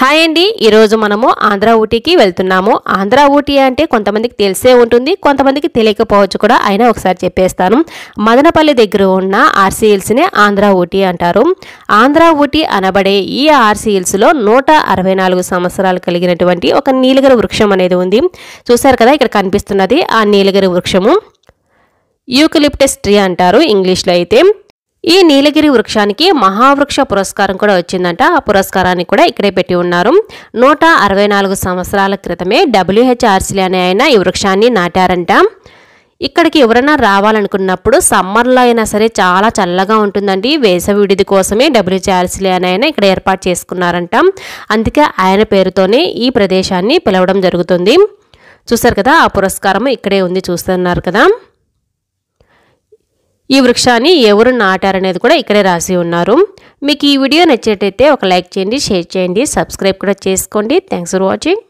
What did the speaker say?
Hi అండి, ఈరోజు మనము ఆంధ్ర ఊటీకి వెళ్తున్నాము. ఆంధ్ర ఊటీ అంటే కొంతమందికి తెలిసే ఉంటుంది, కొంతమందికి తెలియకపోవచ్చు కూడా. అయినా ఒకసారి చెప్పేస్తాను. మదనపల్లి దగ్గర ఉన్న ఆర్సీ హిల్స్నే ఆంధ్ర ఊటీ అంటారు. ఆంధ్ర ఊటీ అనబడే ఈ ఆర్సీ హిల్స్లో 164 సంవత్సరాలు కలిగినటువంటి ఒక నీలగిరి వృక్షం అనేది ఉంది. చూసారు కదా, ఇక్కడ కనిపిస్తున్నది ఆ నీలగిరి వృక్షము. యూకలిప్టస్ ట్రీ అంటారు ఇంగ్లీష్లో అయితే. ఈ నీలగిరి వృక్షానికి మహావృక్ష పురస్కారం కూడా వచ్చిందంట. ఆ పురస్కారాన్ని కూడా ఇక్కడే పెట్టి ఉన్నారు. 164 సంవత్సరాల క్రితమే WHRC అనే ఆయన ఈ వృక్షాన్ని నాటారంట. ఇక్కడికి ఎవరైనా రావాలనుకున్నప్పుడు సమ్మర్లో అయినా సరే చాలా చల్లగా ఉంటుందండి. వేసవి విడిది కోసమే WHRC అనే ఆయన ఇక్కడ ఏర్పాటు చేసుకున్నారంట. అందుకే ఆయన పేరుతోనే ఈ ప్రదేశాన్ని పిలవడం జరుగుతుంది. చూసారు కదా, ఆ పురస్కారం ఇక్కడే ఉంది, చూస్తున్నారు కదా. ఈ వృక్షాన్ని ఎవరు నాటారనేది కూడా ఇక్కడే రాసి ఉన్నారు. మీకు ఈ వీడియో నచ్చినట్టయితే ఒక లైక్ చేయండి, షేర్ చేయండి, సబ్స్క్రైబ్ కూడా చేసుకోండి. Thanks for watching.